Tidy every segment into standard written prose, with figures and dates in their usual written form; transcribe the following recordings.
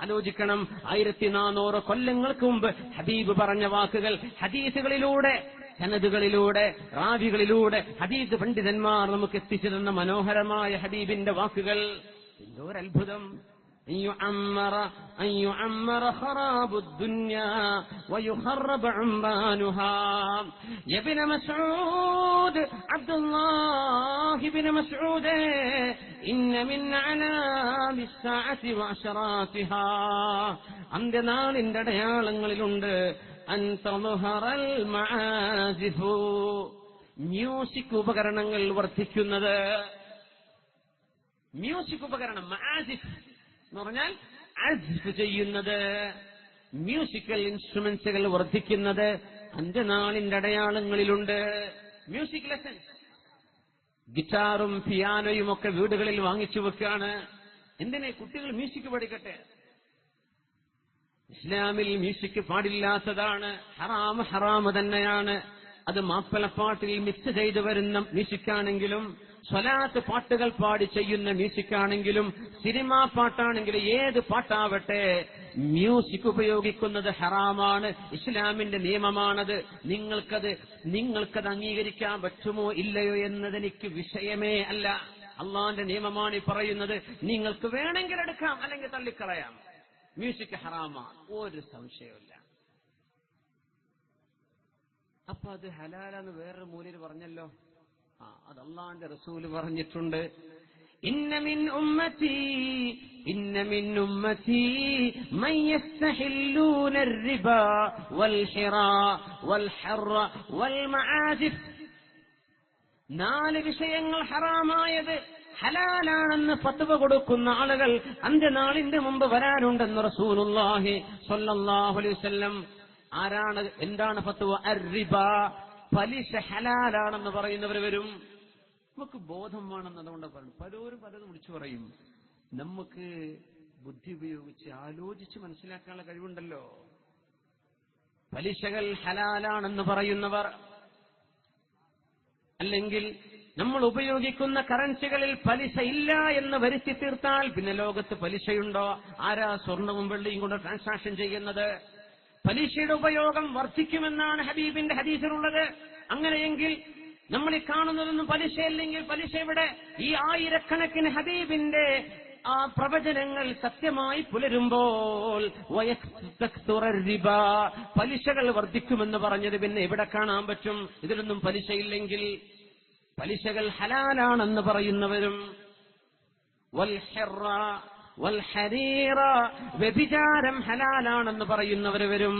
ആലോചിക്കണം, 1400 കൊല്ലങ്ങൾക്ക് മുമ്പ് ഹബീബ് പറഞ്ഞ വാക്കുകൾ ഹദീസുകളിലൂടെ, സനദുകളിലൂടെ, റാവികളിലൂടെ ഹദീസ് പണ്ഡിതന്മാർ നമുക്ക് എത്തിച്ചു തന്ന മനോഹരമായ ഹബീബിന്റെ വാക്കുകൾ. എന്തോരത്ഭുതം! أن يعمر خراب الدنيا ويخرب عمرانها. يا ابن مسعود، عبد الله بن مسعود، إن من علام الساعة وأشراطها. അന്ത്യനാളിന്റെ അടയാളങ്ങളിലുണ്ട് അൻ തളുഹറൽ മആസിഫു, മ്യൂസിക് ഉപകരണങ്ങൾ വർദ്ധിക്കുന്നത്. മ്യൂസിക് ഉപകരണം, മആസിഫ് എന്ന് പറഞ്ഞാൽ അസ്ഫ് ചെയ്യുന്നത്, മ്യൂസിക്കൽ ഇൻസ്ട്രുമെന്റ്സുകൾ വർദ്ധിക്കുന്നത് അന്ത്യനാളിന്റെ അടയാളങ്ങളിലുണ്ട്. മ്യൂസിക് ലെസൺസ്, ഗിറ്റാറും പിയാനോയും ഒക്കെ വീടുകളിൽ വാങ്ങിച്ചു വെക്കുകയാണ്. എന്തിനെ? കുട്ടികൾ മ്യൂസിക് പഠിക്കട്ടെ. ഇസ്ലാമിൽ മ്യൂസിക് പാടില്ലാത്തതാണ്, ഹറാമ് തന്നെയാണ്. അത് മാപ്പിളപ്പാട്ടിൽ മിക്സ് ചെയ്തു വരുന്ന മ്യൂസിക്കാണെങ്കിലും, സ്വലാത്ത് പാട്ടുകൾ പാടി ചെയ്യുന്ന മ്യൂസിക്കാണെങ്കിലും, സിനിമാ പാട്ടാണെങ്കിലും, ഏത് പാട്ടാവട്ടെ, മ്യൂസിക് ഉപയോഗിക്കുന്നത് ഹറാമാണ്. ഇസ്ലാമിന്റെ നിയമമാണത്. നിങ്ങൾക്കത് അംഗീകരിക്കാൻ പറ്റുമോ ഇല്ലയോ എന്നതെനിക്ക് വിഷയമേ അല്ല. അള്ളാന്റെ നിയമമാണ് ഈ പറയുന്നത്. നിങ്ങൾക്ക് വേണമെങ്കിൽ എടുക്കാം, അല്ലെങ്കിൽ തള്ളിക്കളയാം. മ്യൂസിക് ഹറാമാണ്, ഒരു സംശയമില്ല. അപ്പൊ അത് ഹലാലെന്ന് വേറൊരു മൂലയിൽ പറഞ്ഞല്ലോ. അത് അല്ലാഹുവിന്റെ റസൂല് പറഞ്ഞിട്ടുണ്ട്. ഇന്ന മിൻ ഉമ്മത്തി മൻ യസ്തഹില്ലൂന الربا والحراء والحر والمعازف. 4 വിഷയങ്ങൾ ഹറാമായത് ഹലാലാണെന്ന് ഫത്വ കൊടുക്കുന്ന ആളുകൾ അന്ത്യനാളിന്റെ മുമ്പ് വരാനുണ്ടെന്ന് റസൂലുള്ളാഹി സ്വല്ലല്ലാഹു അലൈഹി വസല്ലം. ആരാണ്? എന്താണ് ഫത്വ? അർറിബ, പലിശ ഹലാലാണെന്ന് പറയുന്നവർ വരും. നമുക്ക് ബോധം വേണമെന്ന് അതുകൊണ്ട് പറഞ്ഞു. പലരും വിളിച്ചു പറയും. നമുക്ക് ബുദ്ധി ഉപയോഗിച്ച് ആലോചിച്ച് മനസ്സിലാക്കാനുള്ള കഴിവുണ്ടല്ലോ. പലിശകൾ ഹലാലാണെന്ന് പറയുന്നവർ, അല്ലെങ്കിൽ നമ്മൾ ഉപയോഗിക്കുന്ന കറൻസികളിൽ പലിശ ഇല്ല എന്ന് വരുത്തി തീർത്താൽ പിന്നെ ലോകത്ത് പലിശയുണ്ടോ? ആരാ സ്വർണവും വെള്ളിയും കൊണ്ട് ട്രാൻസാക്ഷൻ ചെയ്യുന്നത്? പലിശയുടെ ഉപയോഗം വർദ്ധിക്കുമെന്നാണ് ഹബീബിന്റെ ഹദീസിലുള്ളത്. അങ്ങനെയെങ്കിൽ നമ്മൾ ഈ കാണുന്നതൊന്നും പലിശയില്ലെങ്കിൽ പലിശ ഇവിടെ? ഈ ആയിരക്കണക്കിന് ഹബീബിന്റെ ആ പ്രവചനങ്ങൾ സത്യമായി പുലരുമ്പോൾ പലിശകൾ വർദ്ധിക്കുമെന്ന് പറഞ്ഞത് പിന്നെ എവിടെ കാണാൻ പറ്റും? ഇതിലൊന്നും പലിശയില്ലെങ്കിൽ. പലിശകൾ ഹലാലാണെന്ന് പറയുന്നവരും, വ്യഭിചാരം ഹലാലാണെന്ന് പറയുന്നവർ വരും.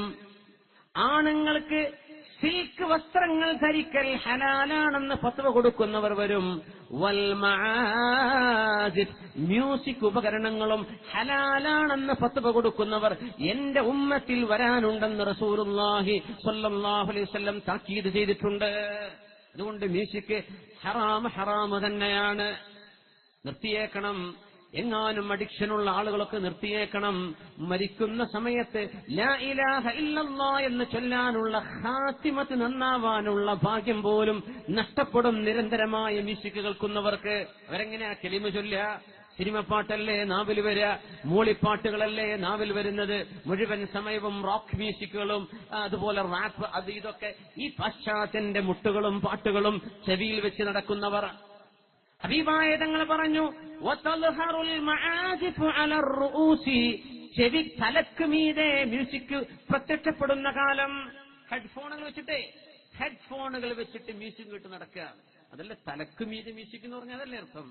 ആണുങ്ങൾക്ക് സിൽക്ക് വസ്ത്രങ്ങൾ ധരിക്കൽ ഹലാലാണെന്ന് ഫത്വ കൊടുക്കുന്നവർ വരും. മ്യൂസിക് ഉപകരണങ്ങളും ഹലാലാണെന്ന് ഫത്വ കൊടുക്കുന്നവർ എന്റെ ഉമ്മത്തിൽ വരാനുണ്ടെന്ന് റസൂലുള്ളാഹി സ്വല്ലല്ലാഹു അലൈഹി വസല്ലം താക്കീത് ചെയ്തിട്ടുണ്ട്. അതുകൊണ്ട് മ്യൂസിക് ഹറാമ് തന്നെയാണ്. നിർത്തിയേക്കണം. എങ്ങാനും അഡിക്ഷനുള്ള ആളുകളൊക്കെ നിർത്തിയേക്കണം. മരിക്കുന്ന സമയത്ത് ലാ ഇലാഹ ഇല്ലല്ലാഹ് എന്ന് ചൊല്ലാനുള്ള ഖാത്തിമത്ത് നന്നാവാനുള്ള ഭാഗ്യം പോലും നഷ്ടപ്പെടും നിരന്തരമായ മ്യൂസിക് കേൾക്കുന്നവർക്ക്. അവരെങ്ങനെയാ കലിമ ചൊല്ലുക? സിനിമ പാട്ടല്ലേ നാവിൽ വരിക, മൂളിപ്പാട്ടുകളല്ലേ നാവിൽ വരുന്നത്. മുഴുവൻ സമയവും റോക്ക് മ്യൂസിക്കുകളും അതുപോലെ റാപ്പ്, അത് ഇതൊക്കെ ഈ പാശ്ചാത്യന്റെ മുട്ടുകളും പാട്ടുകളും ചെവിയിൽ വെച്ച് നടക്കുന്നവർ. ഹബീബായ തങ്ങൾ പറഞ്ഞു, ചെവി തലക്ക് മീതെ മ്യൂസിക് പ്രത്യക്ഷപ്പെടുന്ന കാലം. ഹെഡ്ഫോണുകൾ വെച്ചിട്ട് മ്യൂസിക് കേട്ട് നടക്കുക. അതല്ല തലക്ക് മീതെ മ്യൂസിക് എന്ന് പറഞ്ഞാൽ അതല്ലേ അർത്ഥം?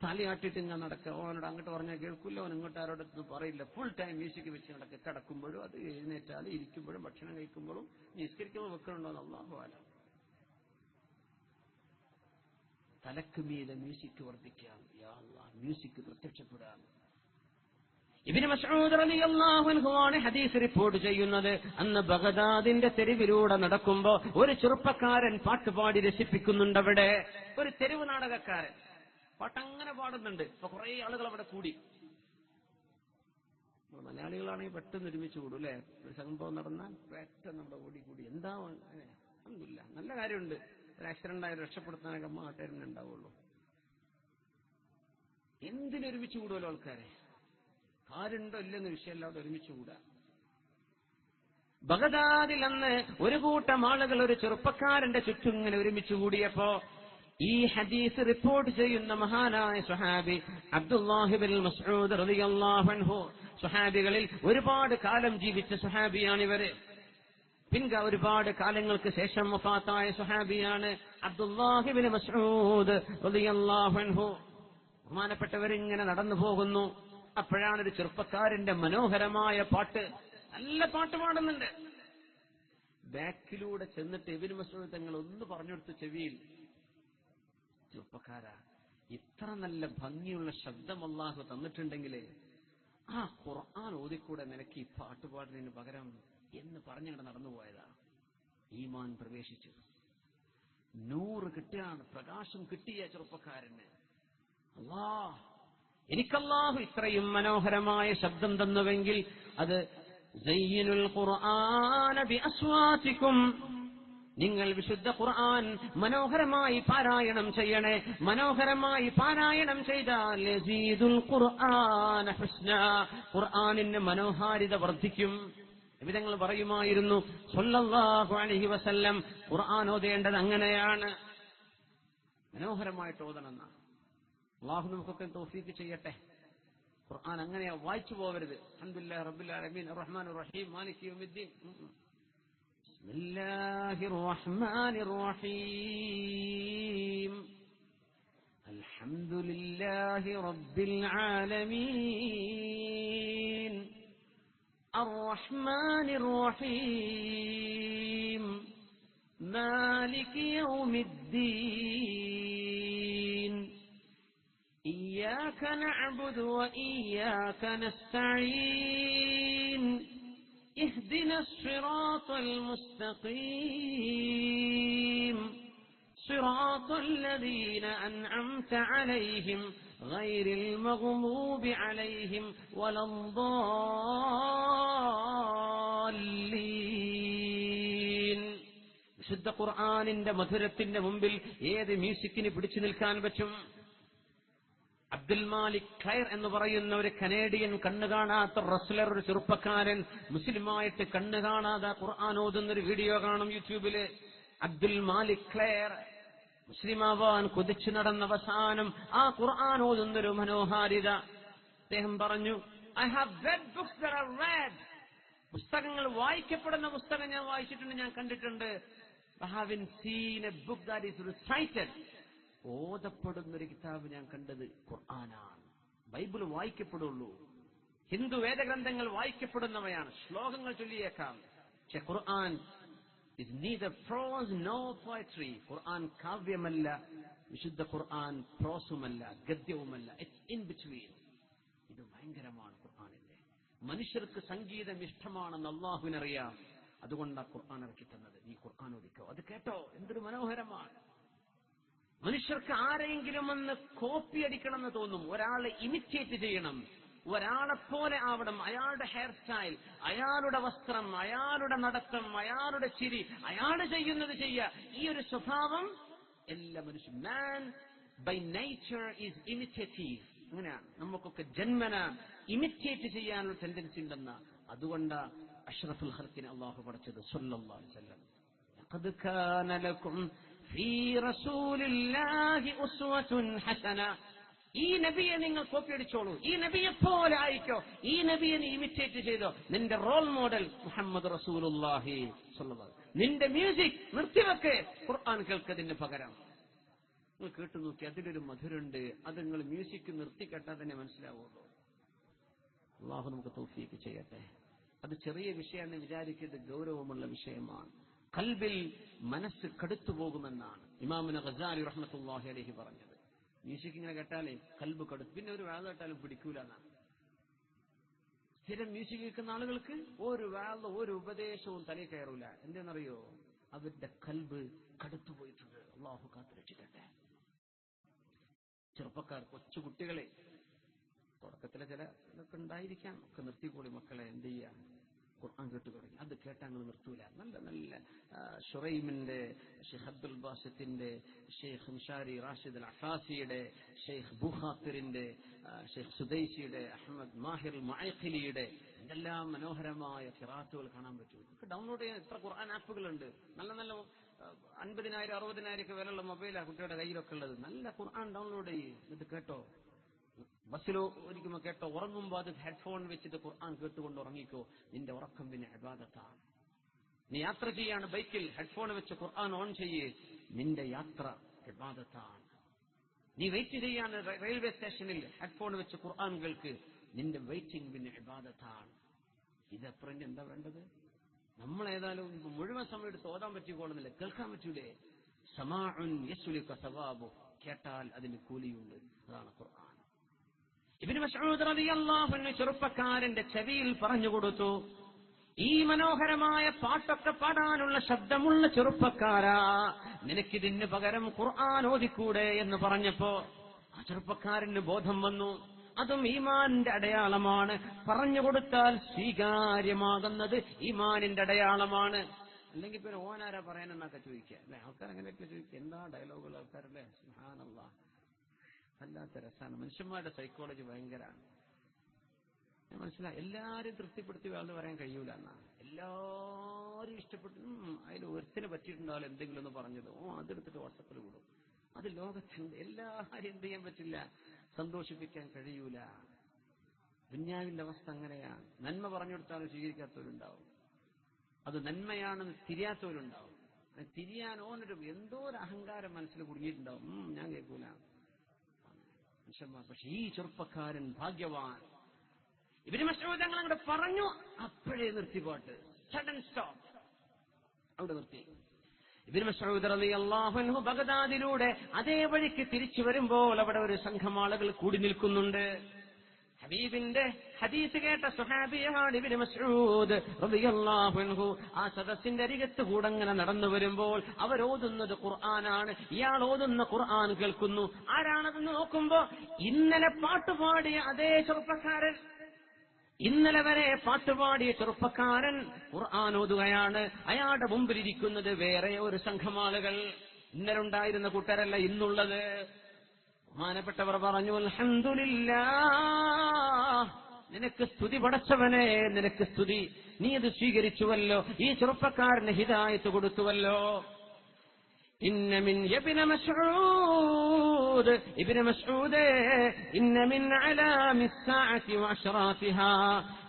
തലയാട്ടിട്ട് ഇങ്ങനെ നടക്കുക. ഓനോട് അങ്ങോട്ട് പറഞ്ഞാൽ കേൾക്കില്ല, ഓൻ ഇങ്ങോട്ട് ആരോടൊന്നും പറയില്ല. ഫുൾ ടൈം മ്യൂസിക് വെച്ച് നടക്കുക. കിടക്കുമ്പോഴും അത് എഴുന്നേറ്റാലും ഇരിക്കുമ്പോഴും ഭക്ഷണം കഴിക്കുമ്പോഴും നിസ്കരിക്കുമ്പോൾ വെക്കണുണ്ടോ എന്ന് അല്ലാഹു അലം. തലക്ക് മീതെ മ്യൂസിക് വർദ്ധിക്കാം. യാ അല്ലാഹ്, മ്യൂസിക് പ്രത്യക്ഷപ്പെടാം. ഇബ്നു മസ്ഊദ് റളിയല്ലാഹു അൻഹു ആണ് ഹദീസ് റിപ്പോർട്ട് ചെയ്യുന്നത്. അന്ന് ബഗ്ദാദിന്റെ തെരുവിലൂടെ നടക്കുമ്പോ ഒരു ചെറുപ്പക്കാരൻ പാട്ടുപാടി രസിപ്പിക്കുന്നുണ്ട്. അവിടെ ഒരു തെരുവ് നാടകക്കാരൻ പാട്ടങ്ങനെ പാടുന്നുണ്ട്. അപ്പൊ കുറെ ആളുകൾ അവിടെ കൂടി. മലയാളികളാണെങ്കിൽ പെട്ടെന്ന് ഒരുമിച്ച് കൂടും അല്ലെ? ഒരു സംഭവം നടന്നാൽ പെട്ടെന്ന് നമ്മുടെ കൂടി എന്താ അൽഹംദുലില്ലാ, നല്ല കാര്യമുണ്ട്. ഒരു ആക്സിഡന്റ് ആയി രക്ഷപ്പെടുത്താനൊക്കെ നാട്ടുകാരനെ ഉണ്ടാവുള്ളൂ. എന്തിനൊരുമിച്ച് കൂടുമല്ലോ ആൾക്കാരെ. ആരുണ്ടോ ഇല്ലെന്ന വിഷയമല്ല, അവിടെ ഒരുമിച്ച് കൂടാ. ബഗദാദിൽ അന്ന് ഒരു കൂട്ടം ആളുകൾ ഒരു ചെറുപ്പക്കാരന്റെ ചുറ്റും ഇങ്ങനെ ഒരുമിച്ച് കൂടിയപ്പോ ഈ ഹദീസ് റിപ്പോർട്ട് ചെയ്യുന്ന മഹാനായ സ്വഹാബി അബ്ദുല്ലാഹി ബിൻ മസ്ഊദ് റളിയല്ലാഹു അൻഹു, സ്വഹാബികളിൽ ഒരുപാട് കാലം ജീവിച്ച സ്വഹാബിയാണിവര്. ഒരുപാട് കാലങ്ങൾക്ക് ശേഷം വഫാത്തായ സ്വഹാബിയാണ് അബ്ദുല്ലാഹി ബിൻ മസ്ഊദ് റളിയല്ലാഹു അൻഹു. ബഹുമാനപ്പെട്ടവരിങ്ങനെ നടന്നു പോകുന്നു. അപ്പോഴാണ് ഒരു ചെറുപ്പക്കാരന്റെ മനോഹരമായ പാട്ട്, നല്ല പാട്ട് പാടുന്നുണ്ട്. ബാക്കിലൂടെ ചെന്നിട്ട് ഇബ്നു മസ്ഊദ് തങ്ങൾ ഒന്ന് പറഞ്ഞെടുത്തു ചെവിയിൽ, ചെറുപ്പക്കാരാ, ഇത്ര നല്ല ഭംഗിയുള്ള ശബ്ദം അല്ലാഹു തന്നിട്ടുണ്ടെങ്കിൽ ആ ഖുർആൻ ഓതിക്കൂടെ നിനക്ക് ഈ പാട്ട് പാടുന്നതിന് പകരം എന്ന് പറഞ്ഞങ്ങടെ നടന്നുപോയതാ. ഈമാൻ പ്രവേശിച്ചു, നൂറ് കിട്ടുകയാണ്, പ്രകാശം കിട്ടിയ ചെറുപ്പക്കാരന്. എനിക്കല്ലാഹു ഇത്രയും മനോഹരമായ ശബ്ദം തന്നുവെങ്കിൽ അത് സയ്യിനുൽ ഖുർആന ബിഅസ്വാതികും, നിങ്ങൾ വിശുദ്ധ ഖുർആൻ മനോഹരമായി പാരായണം ചെയ്യണേ. മനോഹരമായി പാരായണം ചെയ്താൽ യസീദുൽ ഖുർആന ഹുസ്ന, ഖുർആനിന്റെ മനോഹാരിത വർദ്ധിക്കും. വിധങ്ങൾ പറയുമായിരുന്നു സ്വല്ലല്ലാഹു അലൈഹി വസല്ലം, ഖുർആൻ ഓതേണ്ടത് അങ്ങനെയാണ്, മനോഹരമായിട്ട് ഓതണമെന്നാണ്. അല്ലാഹു നമുക്കൊക്കെ തൗഫീഖ് ചെയ്യട്ടെ. ഖുർആൻ അങ്ങനെയാ, വായിച്ചു പോവരുത്. അൽഹംദുലില്ലാഹി റബ്ബിൽ ആലമീൻ അർറഹ്മാനിർ റഹീം മാലികി യൗമിദ്ദീൻ. ബിസ്മില്ലാഹിർ റഹ്മാനിർ റഹീം അൽഹംദുലില്ലാഹി റബ്ബിൽ ആലമീൻ അർറഹ്മാനിർ റഹീം മാലികി യൗമിദ്ദീൻ إياك نعبد وإياك نستعين اهدنا الصراط المستقيم صراط الذين أنعمت عليهم غير المغضوب عليهم ولا الضالين. വിശുദ്ധ ഖുർആനിന്റെ മധുരത്തിന്റെ മുമ്പിൽ ഏത് മ്യൂസിക്കിന് പിടിച്ചു നിൽക്കാൻ പറ്റും? അബ്ദുൽ മാലിക് ഖൈർ എന്ന് പറയുന്ന ഒരു കനേഡിയൻ, കണ്ണു കാണാത്ത റസ്ലർ, ഒരു ചെറുപ്പക്കാരൻ, മുസ്ലിമായിട്ട് കണ്ണു കാണാതെ ഖുർആൻ ഓതുന്നൊരു വീഡിയോ കാണും യൂട്യൂബില്. അബ്ദുൽ മാലിക് ഖൈർ മുസ്ലിമാവാൻ കൊതിച്ചു നടന്ന അവസാനം ആ ഖുർആൻ ഓതുന്നൊരു മനോഹാരിത. അദ്ദേഹം പറഞ്ഞു, I have read books that are read, പുസ്തകങ്ങൾ വായിക്കപ്പെടുന്ന പുസ്തകം ഞാൻ വായിച്ചിട്ടുണ്ട്, ഞാൻ കണ്ടിട്ടുണ്ട്. I haven't seen a book that is recited, ഓതപ്പെടുന്നൊരു കിതാബ് ഞാൻ കണ്ടത് ഖുർആനാണ്. ബൈബിൾ വായിക്കപ്പെടുള്ളൂ, ഹിന്ദു വേദഗ്രന്ഥങ്ങൾ വായിക്കപ്പെടുന്നവയാണ്, ശ്ലോകങ്ങൾ ചൊല്ലിയേക്കാം. പക്ഷെ ഖുർആൻ is neither prose nor poetry. ഖുർആൻ കാവ്യമല്ല, വിശുദ്ധ ഖുർആൻ പ്രോസുമല്ല, ഗദ്യവുമല്ല, ഇറ്റ്സ് ഇൻ ബിറ്റ്വീൻ. ഇത് ഭയങ്കരമാണ് ഖുർആനിന്റെ. മനുഷ്യർക്ക് സംഗീതം ഇഷ്ടമാണെന്ന് അല്ലാഹുവിനറിയാം, അതുകൊണ്ടാണ് ഖുർആൻ ഇറക്കി തന്നത്. ഈ ഖുർആൻ ഓദിക്കോ, അത് കേട്ടോ, എന്തൊരു മനോഹരമാണ്. മനുഷ്യർക്ക് ആരെങ്കിലും ഒന്ന് കോപ്പി അടിക്കണം എന്ന് തോന്നും, ഒരാളെ ഇമിറ്റേറ്റ് ചെയ്യണം, ഒരാളെപ്പോലെ ആവണം. അയാളുടെ ഹെയർ സ്റ്റൈൽ, അയാളുടെ വസ്ത്രം, അയാളുടെ നടത്തം, അയാളുടെ ചിരി, അയാൾ ചെയ്യുന്നത് ചെയ്യുക, ഈ ഒരു സ്വഭാവം എല്ലാ മനുഷ്യരും. മാൻ ബൈ നേച്ചർ ഈസ് ഇമിറ്റേറ്റീവ്. അങ്ങനെയാണ്, നമുക്കൊക്കെ ജന്മന ഇമിറ്റേറ്റ് ചെയ്യാനുള്ള ടെൻഡൻസി ഉണ്ടെന്ന. അതുകൊണ്ട് അഷ്റഫുൽ ഖൽഖിനെ അല്ലാഹു പഠിച്ചത് സ്വല്ലല്ലാഹു അലൈഹി വസല്ലം. ലഖദ് കാന ലക്കും ഫീ റസൂലില്ലാഹി ഉസ്വത്തുൻ ഹസന. ഈ നബിയെ നിങ്ങൾ കോപ്പി അടിച്ചോളൂ, ഈ നബിയെ പോലെ ആയിക്കോ, ഈ നബിയെ നീ ഇമിറ്റേറ്റ് ചെയ്തോ. നിന്റെ റോൾ മോഡൽ മുഹമ്മദ് റസൂലുള്ളാഹി സ്വല്ലല്ലാഹു അലൈഹി വസല്ലം. നിന്റെ മ്യൂസിക് നിർത്തിവെക്ക്, ഖുർആൻ കേൾക്കതിന് പകരം. നിങ്ങൾ കേട്ടു നോക്കി, അതിലൊരു മധുരുണ്ട്. അത് നിങ്ങൾ മ്യൂസിക് നിർത്തി കേട്ടാൽ തന്നെ മനസ്സിലാവുള്ളൂ. അല്ലാഹു നമുക്ക് തൗഫീഖ് ചെയ്യട്ടെ. അത് ചെറിയ വിഷയമെന്ന് വിചാരിക്കുന്നത് ഗൗരവമുള്ള വിഷയമാണ്. ഖൽബിൽ മനസ്സ് കടുത്തു പോകുമെന്നാണ് ഇമാമുന ഗസാലി റഹ്മത്തുള്ളാഹി അലൈഹി പറഞ്ഞത്. മ്യൂസിക് ഇങ്ങനെ കേട്ടാലേ കൽബ് കടുത്തു, പിന്നെ ഒരു വാഴ കേട്ടാലും പിടിക്കൂല എന്നാണ്. സ്ഥിരം മ്യൂസിക് കേൾക്കുന്ന ആളുകൾക്ക് ഒരു വാഴ, ഒരു ഉപദേശവും തലയിൽ കയറൂല. എന്തെന്നറിയോ? അവരുടെ കൽബ് കടുത്തുപോയിട്ടുണ്ട്. അല്ലാഹു കാത്തുരക്ഷിക്കട്ടെ. ചെറുപ്പക്കാർ, കൊച്ചു കുട്ടികളെ, തുടക്കത്തിലെ ചില ഇതൊക്കെ ഉണ്ടായിരിക്കാം, ഒക്കെ നിർത്തിക്കൂടി മക്കളെ. എന്ത് ചെയ്യാം? ഖുർആൻ കേട്ടു തുടങ്ങി. അത് കേട്ടാ ഞങ്ങൾ നിർത്തൂല. നല്ല നല്ല ഷുറൈമിന്റെ, ഷെയ്ഖ് അബ്ദുൽ ബാസിത്തിന്റെ, ഷെയ്ഖ് മിഷാരി റാഷിദ് അൽ അഫാസിയുടെ, ഷെയ്ഖ് ബുഖാത്തിറിന്റെ, ഷെയ്ഖ് സുദൈസിയുടെ, അഹമ്മദ് മാഹിർ മുഅഖിലിയുടെ എന്തെല്ലാം മനോഹരമായ ഖിറാത്തുകൾ കാണാൻ പറ്റും. ഇതൊക്കെ ഡൗൺലോഡ് ചെയ്യാൻ എത്ര ഖുർആൻ ആപ്പുകളുണ്ട്. നല്ല നല്ല 50,000 60,000 ഒക്കെ വിലയുള്ള മൊബൈലാണ് കുട്ടികളുടെ കയ്യിലൊക്കെ ഉള്ളത്. നല്ല ഖുർആൻ ഡൗൺലോഡ് ചെയ്യും, എന്നിട്ട് കേട്ടോ. ബസ്സിലോ ഒരിക്കുമ്പോ കേട്ടോ. ഉറങ്ങുമ്പോ അത് ഹെഡ്ഫോൺ വെച്ചിട്ട് ഖുർആൻ കേട്ടുകൊണ്ട് ഉറങ്ങിക്കോ. നിന്റെ ഉറക്കം പിന്നെ ഇബാദത്താണ്. നീ യാത്ര ചെയ്യാണ് ബൈക്കിൽ, ഹെഡ്ഫോൺ വെച്ച് ഖുർആൻ ഓൺ ചെയ്യേ, നിന്റെ യാത്ര ഇബാദത്താണ്. നീ വെയിറ്റ് ചെയ്യാണ് റെയിൽവേ സ്റ്റേഷനിൽ, ഹെഡ്ഫോൺ വെച്ച് ഖുർആൻ കേൾക്ക്, നിന്റെ വെയിറ്റിംഗ് പിന്നെ ഇബാദത്താണ്. ഇതപ്പുറം എന്താ വേണ്ടത്? നമ്മൾ ഏതായാലും മുഴുവൻ സമയം എടുത്ത് ഓതാൻ പറ്റിക്കോളുന്നില്ല, കേൾക്കാൻ പറ്റൂലേ? സമാഉൻ യസ്ലുക സവാബു, കേട്ടാൽ അതിന് കൂലിയുണ്ട്. അതാണ് ഖുർആൻ. ഇബ്നു മസ്ഊദ് റളിയല്ലാഹു അൻഹു ചെറുപ്പക്കാരന്റെ ചെവിയിൽ പറഞ്ഞു കൊടുത്തു, ഈ മനോഹരമായ പാട്ടൊക്കെ പാടാനുള്ള ശബ്ദമുള്ള ചെറുപ്പക്കാരാ, നിനക്കിതിന് പകരം ഖുർആൻ ഓതിക്കൂടെ എന്ന് പറഞ്ഞപ്പോ ആ ചെറുപ്പക്കാരന് ബോധം വന്നു. അതും ഈമാനിന്റെ അടയാളമാണ്. പറഞ്ഞു കൊടുത്താൽ സ്വീകാര്യമാകുന്നത് ഈമാനിന്റെ അടയാളമാണ്. അല്ലെങ്കിൽ പിന്നെ ഓനാരാ പറയാനെന്നൊക്കെ ചോദിക്കുക അല്ലെ? ആൾക്കാർ അങ്ങനെയൊക്കെ ചോദിക്കുക. എന്താ ഡയലോഗുകൾ ആൾക്കാരല്ലേ? സുബ്ഹാനല്ലാഹ്, വല്ലാത്ത രസാണ്. മനുഷ്യന്മാരുടെ സൈക്കോളജി ഭയങ്കരമാണ്. ഞാൻ മനസ്സിലായി. എല്ലാരും തൃപ്തിപ്പെടുത്തി വേൾഡ് പറയാൻ കഴിയൂല എന്നാ. എല്ലാരും ഇഷ്ടപ്പെട്ടു അതിൽ ഒരുത്തിനെ പറ്റിയിട്ടുണ്ടാവില്ല എന്തെങ്കിലും ഒന്ന് പറഞ്ഞത്, അതെടുത്തിട്ട് വാട്സപ്പിൽ വിടും. അത് ലോകത്തുണ്ട്. എല്ലാരും എന്ത് ചെയ്യാൻ പറ്റില്ല, സന്തോഷിപ്പിക്കാൻ കഴിയൂല. ദുന്യാവിന്റെ അവസ്ഥ അങ്ങനെയാണ്. നന്മ പറഞ്ഞു കൊടുത്താലും സ്വീകരിക്കാത്തവരുണ്ടാവും, അത് നന്മയാണെന്ന് തിരിയാത്തവരുണ്ടാവും. തിരിയാൻ ഓനൊരു എന്തോ ഒരു അഹങ്കാരം മനസ്സിൽ കുടുങ്ങിയിട്ടുണ്ടാവും. ഞാൻ കേൾക്കൂല മനുഷ്യന്മാർ. പക്ഷെ ഈ ചെറുപ്പക്കാരൻ ഭാഗ്യവാൻ. ഇബ്നു മസ്ഊദ് തങ്ങൾ അങ്ങോട്ട് പറഞ്ഞു, അപ്പോഴേ നിർത്തി പാട്ട്. സഡൻ സ്റ്റോപ്പ്, അവിടെ നിർത്തി. ഇബ്നു മസ്ഊദ് റളിയല്ലാഹു അൻഹു ബഗ്ദാദിലൂടെ അതേ വഴിക്ക് തിരിച്ചു വരുമ്പോൾ അവിടെ ഒരു സംഘം ആളുകൾ കൂടി നിൽക്കുന്നുണ്ട്. ഹബീബിന്റെ ഹദീസ് കേട്ട സ്വഹാബിയാണ് ഇബ്നു മസ്ഊദ് റളിയല്ലാഹു അൻഹു. ആ സദസ്സിന്റെ അരികത്ത് കൂടെ അങ്ങനെ നടന്നു വരുമ്പോൾ അവരോതുന്നത് ഖുർആനാണ്. ഇയാൾ ഓതുന്ന ഖുർആൻ കേൾക്കുന്നു. ആരാണതെന്ന് നോക്കുമ്പോ ഇന്നലെ പാട്ടുപാടിയ അതേ ചെറുപ്പക്കാരൻ, ഇന്നലെ വരെ പാട്ടുപാടിയ ചെറുപ്പക്കാരൻ ഖുർആൻ ഓതുകയാണ്. അയാളുടെ മുമ്പിലിരിക്കുന്നത് വേറെ ഒരു സംഘം ആളുകൾ. ഇന്നലെ ഉണ്ടായിരുന്ന കൂട്ടരല്ല ഇന്നുള്ളത്. ബഹുമാനപ്പെട്ടവർ പറഞ്ഞു, അൽഹംദുലില്ലാഹ്, നിനക്ക് സ്തുതി പടച്ചവനെ, നിനക്ക് സ്തുതി. നീ അത് സ്വീകരിച്ചുവല്ലോ, ഈ ചെറുപ്പക്കാരന് ഹിദായത്ത് കൊടുത്തുവല്ലോ. ഇന്ന മിൻ ഇബ്നു മസ്ഊദ്, ഇബ്നു മസ്ഊദ്, ഇന്ന മിൻ അലാമിസ് സഅതി വഅശ്റാതിഹാ,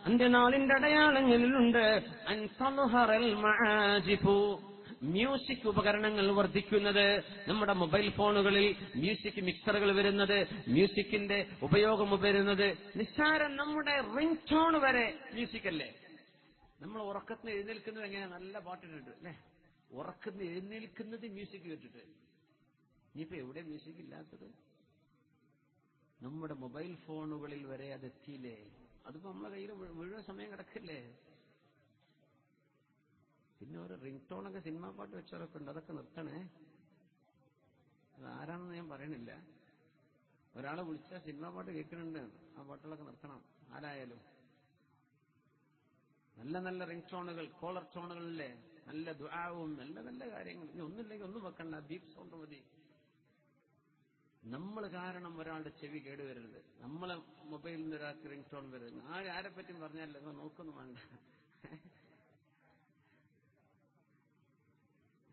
അന്ത്യനാളിന്റെ അടയാളങ്ങളിലുണ്ട് അൻ തൽഹറൽ മആജിഫു, മ്യൂസിക് ഉപകരണങ്ങൾ വർദ്ധിക്കുന്നത്. നമ്മുടെ മൊബൈൽ ഫോണുകളിൽ മ്യൂസിക് മിക്സറുകൾ വരുന്നത്, മ്യൂസിക്കിന്റെ ഉപയോഗം വരുന്നത്. നിസ്സാരം നമ്മുടെ റിംഗ് ടോൺ വരെ മ്യൂസിക് അല്ലേ? നമ്മൾ ഉറക്കത്തിന് എഴുന്നേൽക്കുന്നത് എങ്ങനെയാ? നല്ല പാട്ടിട്ടിട്ട് അല്ലേ? ഉറക്കത്തിന് എഴുന്നേൽക്കുന്നത് മ്യൂസിക് കേട്ടിട്ട്. ഇനിയിപ്പോ എവിടെ മ്യൂസിക് ഇല്ലാത്തത്? നമ്മുടെ മൊബൈൽ ഫോണുകളിൽ വരെ അതെത്തിയില്ലേ? അതിപ്പോ നമ്മളെ കയ്യിൽ മുഴുവൻ സമയം കിടക്കില്ലേ? പിന്നെ ഒരു റിംഗ് ടോണൊക്കെ സിനിമാ പാട്ട് വെച്ചവരൊക്കെ ഉണ്ട്. അതൊക്കെ നിർത്തണേ. അത് ആരാണെന്ന് ഞാൻ പറയണില്ല. ഒരാളെ വിളിച്ചാൽ സിനിമാ പാട്ട് കേൾക്കുന്നുണ്ട്, ആ പാട്ടുകളൊക്കെ നിർത്തണം ആരായാലും. നല്ല നല്ല റിംഗ് ടോണുകൾ, കോളർ ടോണുകളിലെ നല്ല ദുആവും നല്ല നല്ല കാര്യങ്ങൾ. ഇനി ഒന്നുമില്ലെങ്കിൽ ഒന്നും വെക്കണ്ട, ബീപ് സൗണ്ട് മതി. നമ്മൾ കാരണം ഒരാളുടെ ചെവി കേടുവരരുത്. നമ്മളെ മൊബൈലിൽ നിന്ന് ഒരാൾക്ക് റിംഗ് ടോൺ വരരുത്. ആരെ പറ്റിയും പറഞ്ഞാലോ നോക്കൊന്നും വേണ്ട.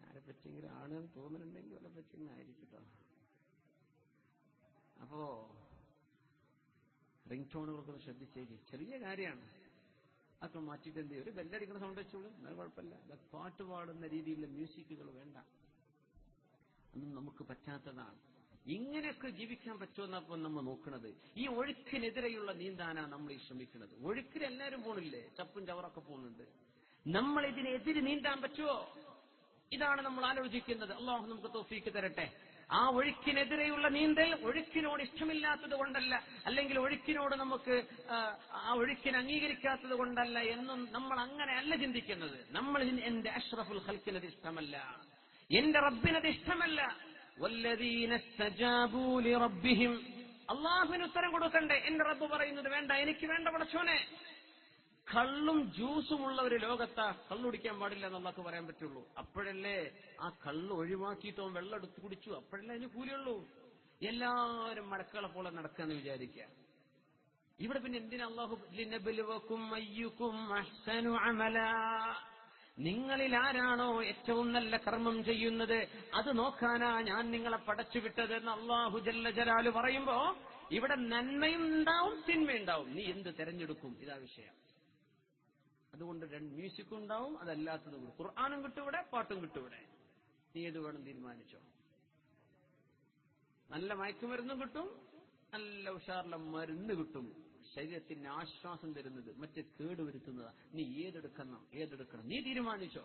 ആരെ പറ്റിയെങ്കിലും ആണെന്ന് തോന്നുന്നുണ്ടെങ്കിൽ അവരെ പറ്റിയെങ്കിലും ആയിരിക്കട്ടോ. അപ്പോ റിംഗ് ടോണുകൾക്കൊന്ന് ശ്രദ്ധിച്ചേക്ക്. ചെറിയ കാര്യമാണ്, അതൊക്കെ മാറ്റിയിട്ട് എന്ത് ചെയ്യും? ഒരു ബെല്ലടിക്കുന്ന സൗണ്ട് വെച്ചോളൂ, അത് കുഴപ്പമില്ല. പാട്ട് പാടുന്ന രീതിയിലുള്ള മ്യൂസിക്കുകൾ വേണ്ട, അതൊന്നും നമുക്ക് പറ്റാത്തതാണ്. ഇങ്ങനെയൊക്കെ ജീവിക്കാൻ പറ്റുമെന്നപ്പോൾ നമ്മൾ നോക്കുന്നത്. ഈ ഒഴുക്കിനെതിരെയുള്ള നീന്താനാ നമ്മൾ ഈ ശ്രമിക്കുന്നത്. ഒഴുക്കിൽ എല്ലാവരും പോണില്ലേ, ചപ്പും ചവറൊക്കെ പോകുന്നുണ്ട്. നമ്മൾ ഇതിനെതിരെ നീന്താൻ പറ്റുമോ? ഇതാണ് നമ്മൾ ആലോചിക്കുന്നത്. അള്ളാഹു നമുക്ക് തൗഫീക്ക് തരട്ടെ. ആ ഒഴുക്കിനെതിരെയുള്ള നീന്തൽ ഒഴുക്കിനോട് ഇഷ്ടമില്ലാത്തത് കൊണ്ടല്ല, അല്ലെങ്കിൽ ഒഴുക്കിനോട് നമുക്ക് ആ ഒഴുക്കിനെ അംഗീകരിക്കാത്തത് കൊണ്ടല്ല എന്നും നമ്മൾ അങ്ങനെയല്ല ചിന്തിക്കുന്നത്. നമ്മൾ എന്റെ അഷ്റഫുൽ ഖൽഖിനത് ഇഷ്ടമല്ല, എന്റെ റബ്ബിനത് ഇഷ്ടമല്ല. വല്ലദീന ഇസ്തജാബൂ ലിറബ്ബിഹിം, അള്ളാഹുവിന് ഉത്തരം കൊടുക്കണ്ടേ? എന്റെ റബ്ബ് പറയുന്നത് വേണ്ട, എനിക്ക് വേണ്ട പടച്ചോനെ. കള്ളും ജ്യൂസും ഉള്ള ഒരു ലോകത്താ കള്ളു കുടിക്കാൻ പാടില്ല എന്നുള്ളതൊക്കെ പറയാൻ പറ്റുള്ളൂ. അപ്പോഴല്ലേ ആ കള്ള് ഒഴിവാക്കിയിട്ടോ വെള്ളം എടുത്ത് കുടിച്ചു, അപ്പോഴല്ലേ അതിന് കൂലിയുള്ളൂ. എല്ലാവരും മടക്കളെ പോലെ നടക്കാന്ന് വിചാരിക്കുക. ഇവിടെ പിന്നെ എന്തിനാ അല്ലാഹു ലിനബ്ലുവകും അയ്യുകും അഹ്സനു അമലാ, നിങ്ങളിൽ ആരാണോ ഏറ്റവും നല്ല കർമ്മം ചെയ്യുന്നത് അത് നോക്കാനാ ഞാൻ നിങ്ങളെ പടച്ചുവിട്ടത് എന്ന് അല്ലാഹു ജല്ല ജലാലു പറയുമ്പോ ഇവിടെ നന്മയും ഉണ്ടാവും തിന്മയുണ്ടാവും. നീ എന്ത് തെരഞ്ഞെടുക്കും, ഇതാ വിഷയം. അതുകൊണ്ട് മ്യൂസിക്കും ഉണ്ടാവും, അതല്ലാത്തതും കൂടെ. ഖുർആനും കിട്ടൂടെ, പാട്ടും കിട്ടൂടെ. നീ ഏത് വേണം തീരുമാനിച്ചോ. നല്ല മയക്കുമരുന്നും കിട്ടും, നല്ല ഉഷാറിലെ മരുന്ന് കിട്ടും, ശരീരത്തിന് ആശ്വാസം തരുന്നത്, മറ്റ് കേടുവരുത്തുന്നതാ. നീ ഏതെടുക്കണം നീ തീരുമാനിച്ചോ.